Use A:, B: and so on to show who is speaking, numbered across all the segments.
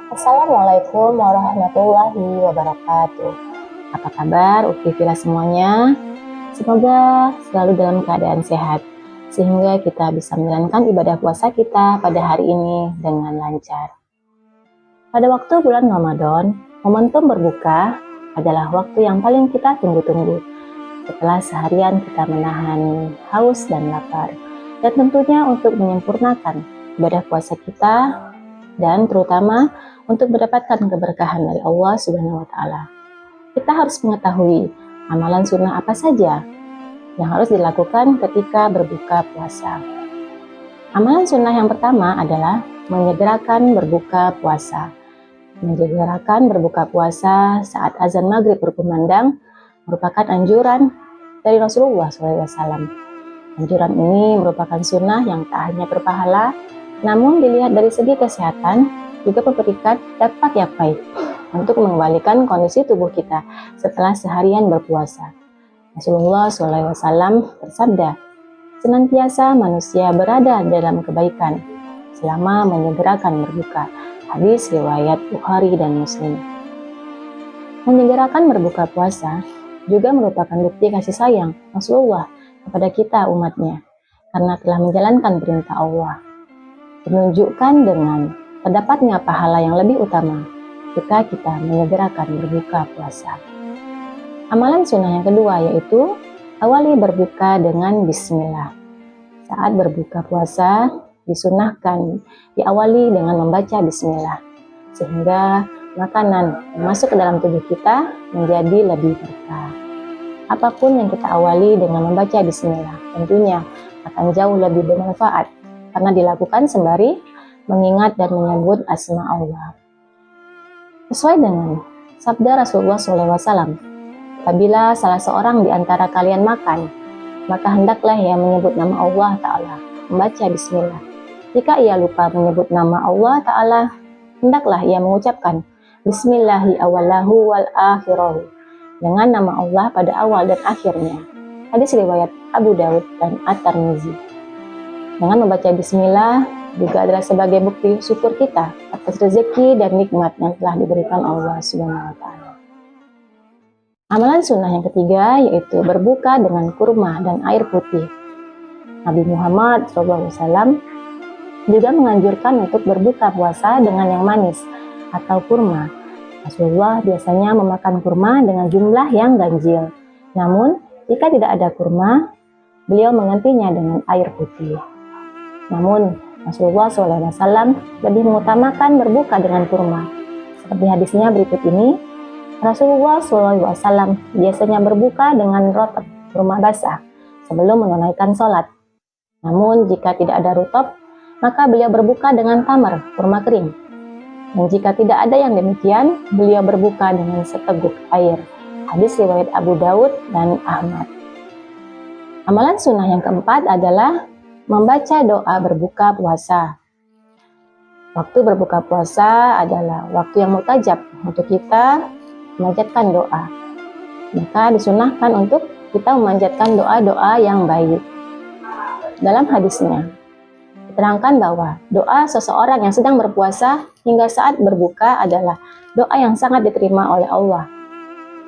A: Assalamualaikum warahmatullahi wabarakatuh. Apa kabar Uktifila semuanya? Semoga selalu dalam keadaan sehat, sehingga kita bisa menjalankan ibadah puasa kita pada hari ini dengan lancar. Pada waktu bulan Ramadan, momentum berbuka adalah waktu yang paling kita tunggu-tunggu. Setelah seharian kita menahan haus dan lapar, dan tentunya untuk menyempurnakan ibadah puasa kita dan terutama untuk mendapatkan keberkahan dari Allah Subhanahu wa taala. Kita harus mengetahui amalan sunnah apa saja yang harus dilakukan ketika berbuka puasa. Amalan sunnah yang pertama adalah menyegerakan berbuka puasa. Menyegerakan berbuka puasa saat azan maghrib berkumandang merupakan anjuran dari Rasulullah SAW. Anjuran ini merupakan sunnah yang tak hanya berpahala, namun dilihat dari segi kesehatan juga memberikan dampak yang baik untuk mengembalikan kondisi tubuh kita setelah seharian berpuasa. Rasulullah SAW bersabda, senantiasa manusia berada dalam kebaikan selama menyegerakan berbuka. Hadis riwayat Bukhari dan Muslim. Menyegerakan berbuka puasa juga merupakan bukti kasih sayang Rasulullah kepada kita umatnya karena telah menjalankan perintah Allah. Menunjukkan dengan terdapatnya pahala yang lebih utama jika kita menyegerakan berbuka puasa. Amalan sunnah yang kedua yaitu awali berbuka dengan bismillah. Saat berbuka puasa disunnahkan diawali dengan membaca bismillah sehingga makanan yang masuk ke dalam tubuh kita menjadi lebih berkah. Apapun yang kita awali dengan membaca bismillah tentunya akan jauh lebih bermanfaat karena dilakukan sembari mengingat dan menyebut asma Allah. Sesuai dengan sabda Rasulullah SAW, apabila salah seorang di antara kalian makan, maka hendaklah ia menyebut nama Allah Ta'ala, membaca bismillah. Jika ia lupa menyebut nama Allah Ta'ala, hendaklah ia mengucapkan bismillahi awalahu wal akhirahu, dengan nama Allah pada awal dan akhirnya. Hadis riwayat Abu Daud dan At-Tirmizi. Dengan membaca bismillah juga adalah sebagai bukti syukur kita atas rezeki dan nikmat yang telah diberikan Allah Subhanahu wa taala. Amalan sunnah yang ketiga yaitu berbuka dengan kurma dan air putih. Nabi Muhammad SAW juga menganjurkan untuk berbuka puasa dengan yang manis atau kurma. Rasulullah biasanya memakan kurma dengan jumlah yang ganjil. Namun, jika tidak ada kurma, beliau menggantinya dengan air putih. Namun, Rasulullah SAW lebih mengutamakan berbuka dengan kurma. Seperti hadisnya berikut ini, Rasulullah SAW biasanya berbuka dengan rotop kurma basah sebelum menunaikan sholat. Namun, jika tidak ada rutop, maka beliau berbuka dengan tamar, kurma kering. Dan jika tidak ada yang demikian, beliau berbuka dengan seteguk air. Hadis riwayat Abu Daud dan Ahmad. Amalan sunnah yang keempat adalah membaca doa berbuka puasa. Waktu berbuka puasa adalah waktu yang mutajab untuk kita memanjatkan doa. Maka disunahkan untuk kita memanjatkan doa-doa yang baik. Dalam hadisnya, diterangkan bahwa doa seseorang yang sedang berpuasa hingga saat berbuka adalah doa yang sangat diterima oleh Allah.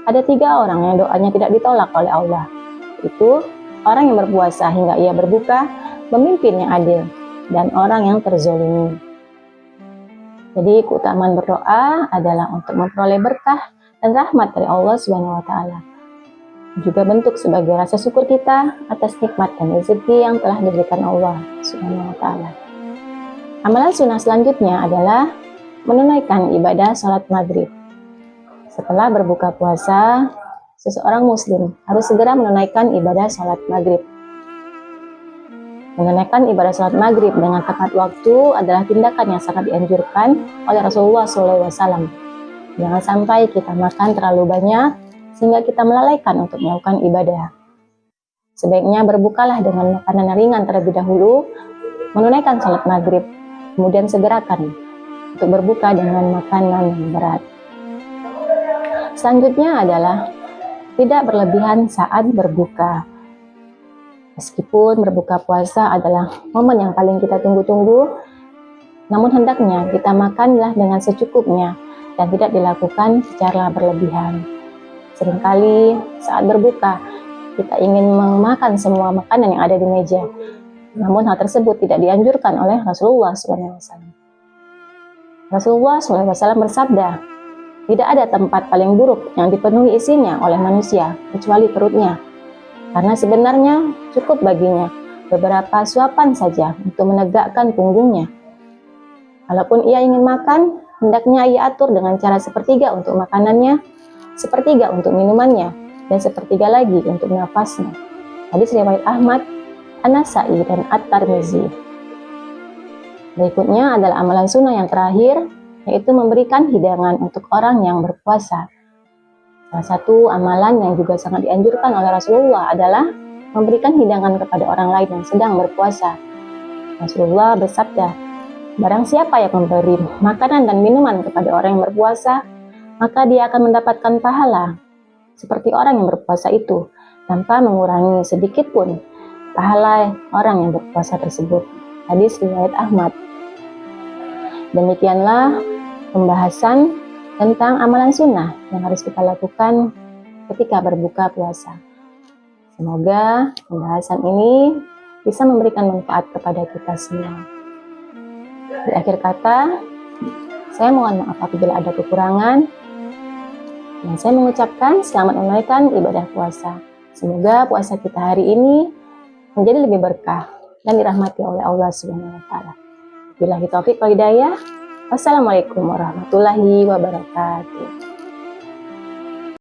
A: Ada 3 orang yang doanya tidak ditolak oleh Allah. Itu orang yang berpuasa hingga ia berbuka, pemimpin yang adil, dan orang yang terzolimi. Jadi keutamaan berdoa adalah untuk memperoleh berkah dan rahmat dari Allah Subhanahu wa taala. Juga bentuk sebagai rasa syukur kita atas nikmat dan rezeki yang telah diberikan Allah Subhanahu wa taala. Amalan sunnah selanjutnya adalah menunaikan ibadah salat maghrib. Setelah berbuka puasa, seseorang muslim harus segera menunaikan ibadah salat maghrib. Menunaikan ibadah salat maghrib dengan tepat waktu adalah tindakan yang sangat dianjurkan oleh Rasulullah SAW. Jangan sampai kita makan terlalu banyak sehingga kita melalaikan untuk melakukan ibadah. Sebaiknya berbukalah dengan makanan ringan terlebih dahulu, menunaikan salat maghrib, kemudian segerakan untuk berbuka dengan makanan yang berat. Selanjutnya adalah tidak berlebihan saat berbuka. Meskipun berbuka puasa adalah momen yang paling kita tunggu-tunggu, Namun hendaknya kita makanlah dengan secukupnya dan tidak dilakukan secara berlebihan. Seringkali saat berbuka, kita ingin memakan semua makanan yang ada di meja. Namun hal tersebut tidak dianjurkan oleh Rasulullah SAW. Rasulullah SAW bersabda, tidak ada tempat paling buruk yang dipenuhi isinya oleh manusia kecuali perutnya. Karena sebenarnya cukup baginya beberapa suapan saja untuk menegakkan punggungnya. Kalaupun ia ingin makan, hendaknya ia atur dengan cara sepertiga untuk makanannya, sepertiga untuk minumannya, dan sepertiga lagi untuk nafasnya. Hadis riwayat Ahmad, An-Nasai, dan At-Tirmizi. Berikutnya adalah amalan sunnah yang terakhir, yaitu memberikan hidangan untuk orang yang berpuasa. Salah satu amalan yang juga sangat dianjurkan oleh Rasulullah adalah memberikan hidangan kepada orang lain yang sedang berpuasa. Rasulullah bersabda, barang siapa yang memberi makanan dan minuman kepada orang yang berpuasa, maka dia akan mendapatkan pahala seperti orang yang berpuasa itu, tanpa mengurangi sedikit pun pahala orang yang berpuasa tersebut. Hadis riwayat Ahmad. Demikianlah pembahasan tentang amalan sunnah yang harus kita lakukan ketika berbuka puasa. Semoga pembahasan ini bisa memberikan manfaat kepada kita semua. Di akhir kata, saya mohon maaf apabila ada kekurangan, dan saya mengucapkan selamat menunaikan ibadah puasa. Semoga puasa kita hari ini menjadi lebih berkah dan dirahmati oleh Allah Subhanahu wa taala. Billahi taufiq wal hidayah. Wassalamualaikum warahmatullahi wabarakatuh.